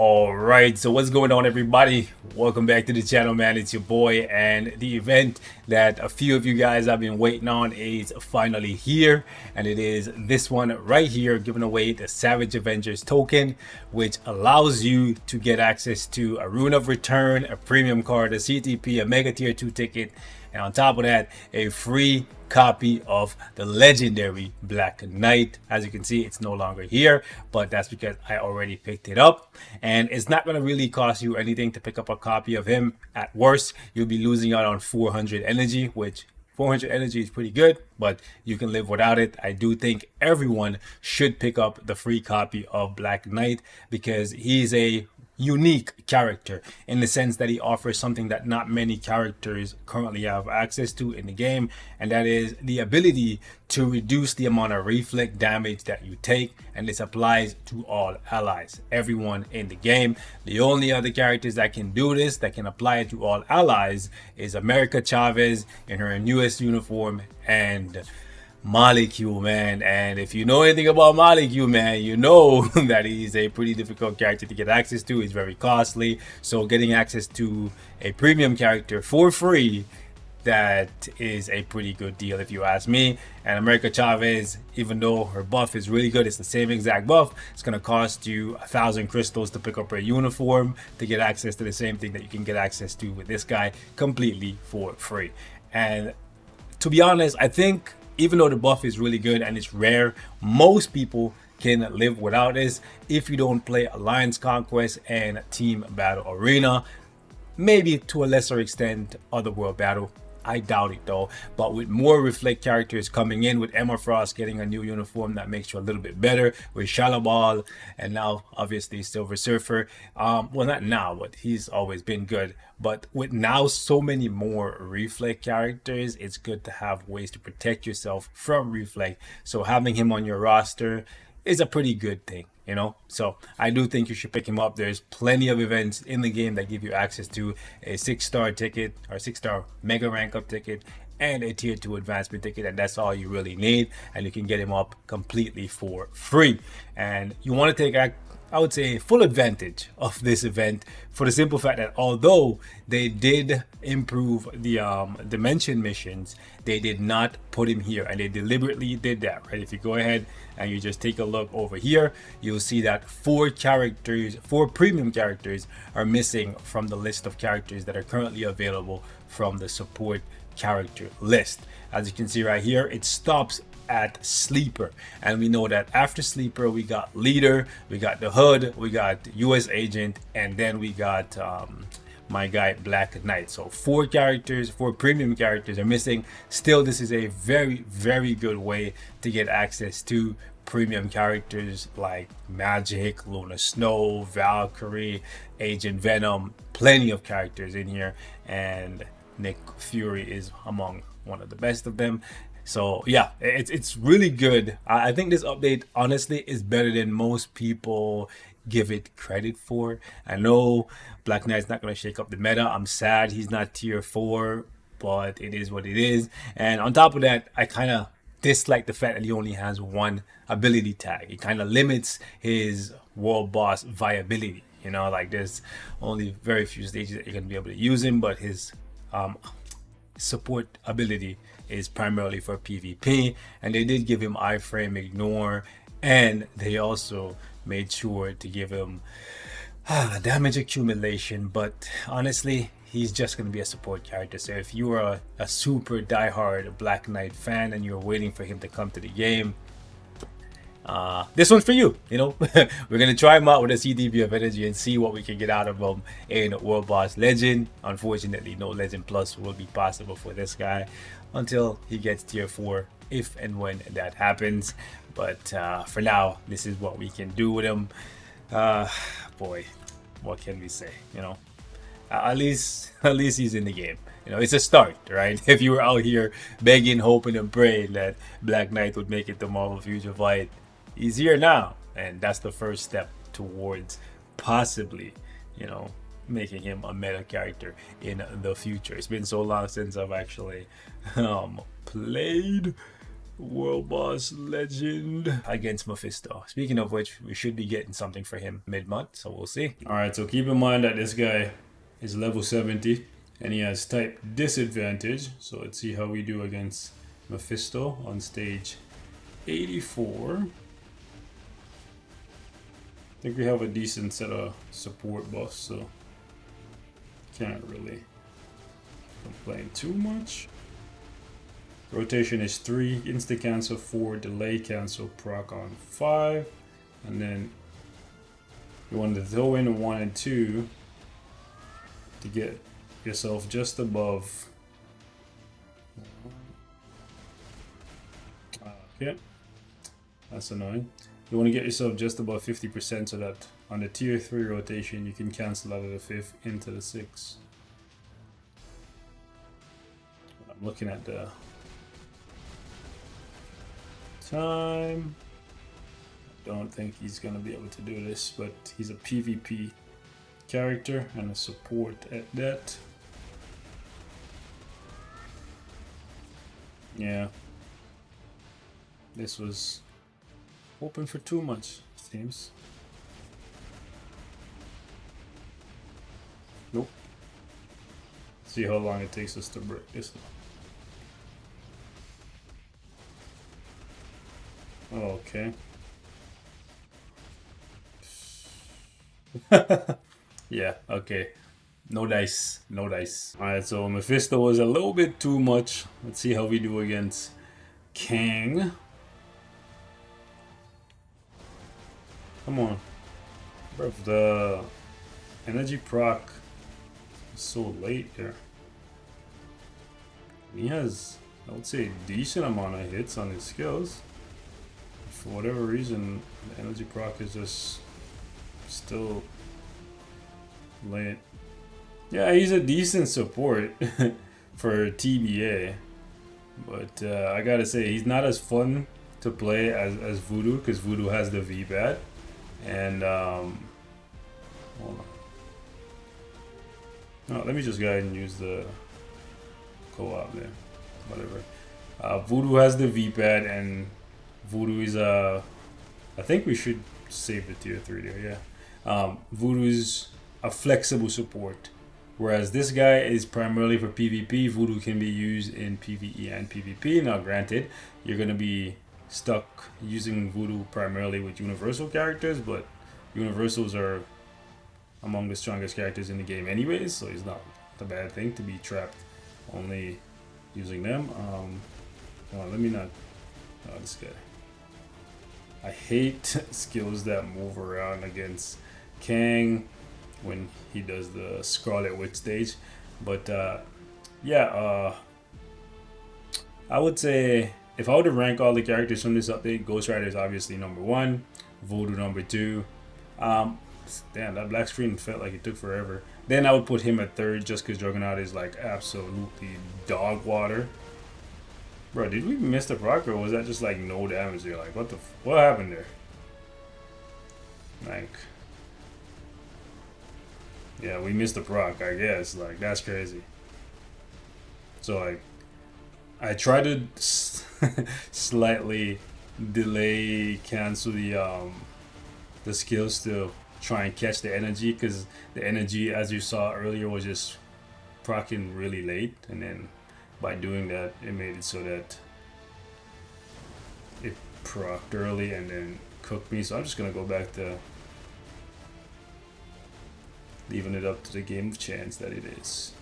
All right, so what's going on, everybody? Welcome back to the channel, man. It's your boy, and the event that a few of you guys have been waiting on is finally here, and it is this one right here, giving away the Savage Avengers token, which allows you to get access to a Rune of Return, a premium card, a CTP, a Mega Tier 2 ticket, and on top of that, a free copy of the legendary Black Knight. As you can see, it's no longer here, but that's because I already picked it up, and it's not going to really cost you anything to pick up a copy of him. At worst, you'll be losing out on 400 energy, which 400 energy is pretty good, but you can live without it. I do think everyone should pick up the free copy of Black Knight because he's a unique character in the sense that he offers something that not many characters currently have access to in the game, and that is the ability to reduce the amount of reflect damage that you take, and this applies to all allies, everyone in the game. The only other characters that can do this, that can apply it to all allies, is America Chavez in her newest uniform and WEBCAMS, man. And if you know anything about WEBCAMS, man, you know that he's a pretty difficult character to get access to. He's very costly, so getting access to a premium character for free, that is a pretty good deal if you ask me. And America Chavez, even though her buff is really good, it's the same exact buff. It's going to cost you 1,000 crystals to pick up her uniform to get access to the same thing that you can get access to with this guy completely for free. And to be honest, I think even though the buff is really good and it's rare, most people can live without this if you don't play Alliance Conquest and Team Battle Arena. Maybe to a lesser extent Otherworld Battle. I doubt it though. But with more Reflect characters coming in, with Emma Frost getting a new uniform that makes you a little bit better, with Shalabal, and now obviously Silver Surfer. Well, not now, but he's always been good. But with now so many more Reflect characters, it's good to have ways to protect yourself from Reflect. So having him on your roster is a pretty good thing, you know. So I do think you should pick him up. There's plenty of events in the game that give you access to a 6-star ticket or 6-star mega rank up ticket and a tier 2 advancement ticket, and that's all you really need, and you can get him up completely for free. And you want to take, I would say, full advantage of this event for the simple fact that although they did improve the dimension missions, they did not put him here, and they deliberately did that, right? If you go ahead and you just take a look over here, you'll see that 4 premium characters are missing from the list of characters that are currently available from the support character list. As you can see right here, it stops at Sleeper, and we know that after Sleeper we got Leader, we got the Hood, we got US Agent, and then we got my guy Black Knight. So 4 premium characters are missing. Still, this is a very good way to get access to premium characters like Magic, Luna Snow, Valkyrie, Agent Venom. Plenty of characters in here, and Nick Fury is among one of the best of them. So yeah, it's really good. I think this update honestly is better than most people give it credit for. I know Black Knight's not going to shake up the meta. I'm sad he's not tier 4, but it is what it is. And on top of that, I kind of dislike the fact that he only has 1 ability tag. It kind of limits his world boss viability. You know, like there's only very few stages that you're going to be able to use him, but his support ability is primarily for PvP, and they did give him iframe ignore, and they also made sure to give him damage accumulation. But honestly, he's just going to be a support character. So if you are a super diehard Black Knight fan and you're waiting for him to come to the game, this one's for you. You know, we're gonna try him out with a CTP of energy and see what we can get out of him in World Boss Legend. Unfortunately, no Legend Plus will be possible for this guy until he gets tier 4, if and when that happens. But for now, this is what we can do with him. Boy, what can we say? You know, at least he's in the game. You know, it's a start, right? If you were out here begging, hoping, and praying that Black Knight would make it to Marvel Future Fight, he's here now, and that's the first step towards possibly, you know, making him a meta character in the future. It's been so long since I've actually played World Boss Legend against Mephisto. Speaking of which, we should be getting something for him mid-month, so we'll see. Alright, so keep in mind that this guy is level 70 and he has type disadvantage. So let's see how we do against Mephisto on stage 84. I think we have a decent set of support buffs, so can't really complain too much. Rotation is 3, insta cancel 4, delay cancel proc on 5, and then you want to throw in 1 and 2 to get yourself just above. Okay, that's annoying. You want to get yourself just above 50% so that on the tier 3 rotation you can cancel out of the 5th into the 6th. I'm looking at the time. I don't think he's gonna be able to do this, but he's a PvP character and a support at that. Yeah, this was hoping for too much, seems. Nope. See how long it takes us to break this. Okay. Yeah, okay. No dice. No dice. Alright, so Mephisto was a little bit too much. Let's see how we do against Kang. Come on. Bro, the energy proc is so late here. He has, I would say, a decent amount of hits on his skills. For whatever reason, the energy proc is just still late. Yeah, he's a decent support for TBA, but I gotta say he's not as fun to play as Voodoo, because Voodoo has the VBAT, and hold on. No, let me just go ahead and use the co-op there, whatever. Voodoo has the VPAD, and Voodoo is I think we should save the tier 3 there, yeah. Voodoo is a flexible support, whereas this guy is primarily for PvP. Voodoo can be used in PvE and PvP. Now granted, you're gonna be stuck using Voodoo primarily with universal characters, but universals are among the strongest characters in the game anyways, so it's not a bad thing to be trapped only using them. Let me not. Oh, this guy. I hate skills that move around against Kang when he does the Scarlet Witch stage, but yeah, I would say if I were to rank all the characters from this update, Ghost Rider is obviously number 1, Voodoo number 2. Damn, that black screen felt like it took forever. Then I would put him at 3rd just because Juggernaut is like absolutely dog water. Bro, did we miss the proc, or was that just like no damage there? Like, what happened there? Like, yeah, we missed the proc, I guess. Like, that's crazy. So like, I tried to slightly delay cancel the skills to try and catch the energy, because the energy, as you saw earlier, was just proccing really late, and then by doing that it made it so that it procced early and then cooked me. So I'm just gonna go back to leaving it up to the game of chance that it is.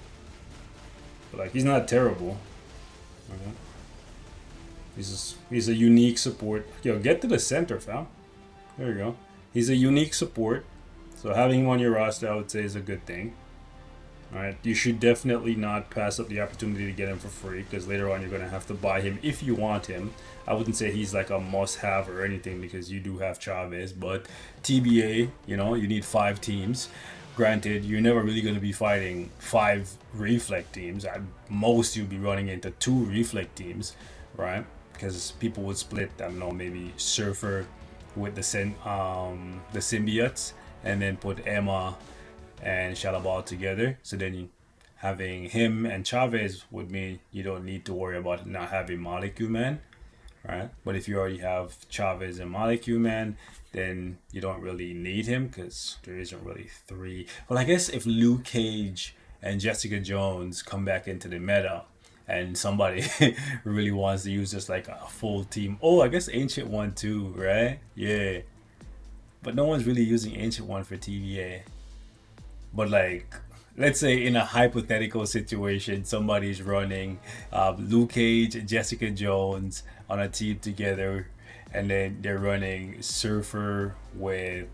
But like, he's not terrible. He's a unique support. Yo, get to the center, fam. There you go. He's a unique support, so having him on your roster, I would say, is a good thing. Alright, you should definitely not pass up the opportunity to get him for free, because later on you're going to have to buy him if you want him. I wouldn't say he's like a must-have or anything, because you do have Chavez, but TBA, you know, you need 5 teams. Granted, you're never really going to be fighting 5 Reflect teams. At most, you'll be running into 2 Reflect teams, right? Because people would split, I don't know, maybe Surfer with the symbiotes, and then put Emma and Shalabal together. So then having him and Chavez would mean you don't need to worry about not having Molecule Man, right? But if you already have Chavez and WEBCAMS, man, then you don't really need him because there isn't really three. Well, I guess if Luke Cage and Jessica Jones come back into the meta and somebody really wants to use just like a full team. Oh, I guess Ancient One too, right? Yeah. But no one's really using Ancient One for TVA. But like, let's say in a hypothetical situation, somebody's running Luke Cage, Jessica Jones on a team together, and then they're running Surfer with,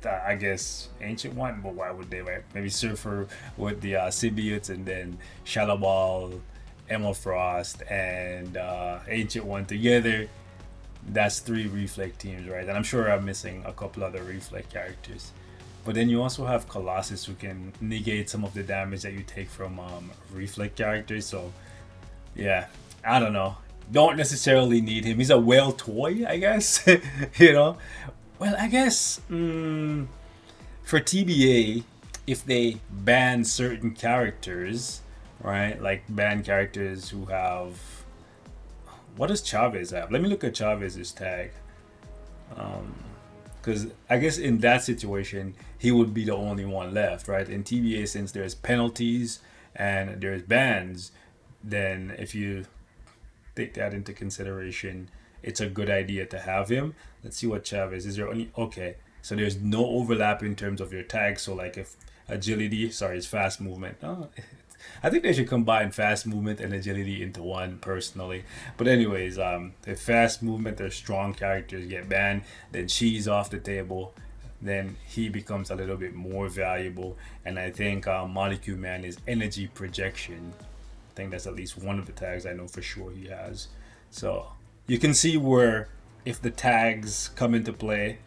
I guess, Ancient One. But why would they? Right? Maybe Surfer with the symbiotes, and then Shadowball, Emma Frost, and Ancient One together. That's three Reflect teams, right? And I'm sure I'm missing a couple other Reflect characters. But then you also have Colossus who can negate some of the damage that you take from Reflect characters. So, yeah, I don't know. Don't necessarily need him. He's a whale toy, I guess. you know? Well, I guess for TBA, if they ban certain characters, right? Like ban characters who have. What does Chavez have? Let me look at Chavez's tag. Because I guess in that situation, he would be the only one left, right? In TBA, since there's penalties and there's bans, then if you take that into consideration, it's a good idea to have him. Let's see what Chavez is. There only okay? So there's no overlap in terms of your tags. So like if agility, sorry, it's fast movement. Oh, I think they should combine fast movement and agility into one personally. But anyways, if fast movement or strong characters get banned, then she's off the table. Then he becomes a little bit more valuable. And I think Molecule Man is energy projection. I think that's at least one of the tags I know for sure he has. So you can see where if the tags come into play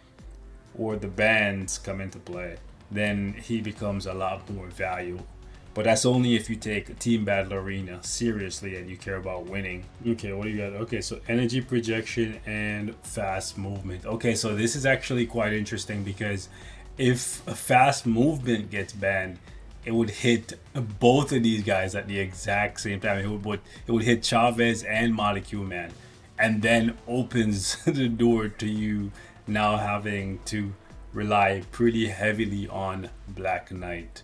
or the bans come into play, then he becomes a lot more valuable. But that's only if you take Team Battle Arena seriously and you care about winning. Okay, what do you got? Okay, so energy projection and fast movement. Okay, so this is actually quite interesting because if a fast movement gets banned, it would hit both of these guys at the exact same time. It would hit Chavez and Molecule Man, and then opens the door to you now having to rely pretty heavily on Black Knight.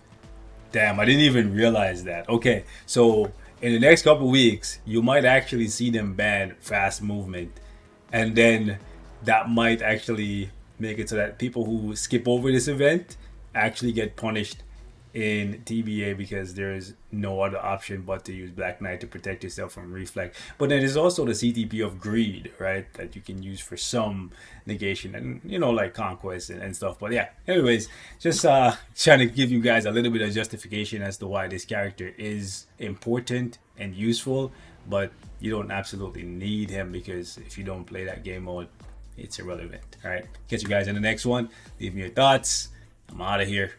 Damn, I didn't even realize that. Okay, so in the next couple weeks, you might actually see them ban fast movement. And then that might actually make it so that people who skip over this event actually get punished in TBA because there is no other option but to use Black Knight to protect yourself from Reflect. But then there's also the CTP of Greed, right? That you can use for some negation and, you know, like Conquest and stuff. But yeah, anyways, just trying to give you guys a little bit of justification as to why this character is important and useful, but you don't absolutely need him because if you don't play that game mode, it's irrelevant. All right, catch you guys in the next one. Leave me your thoughts. I'm out of here.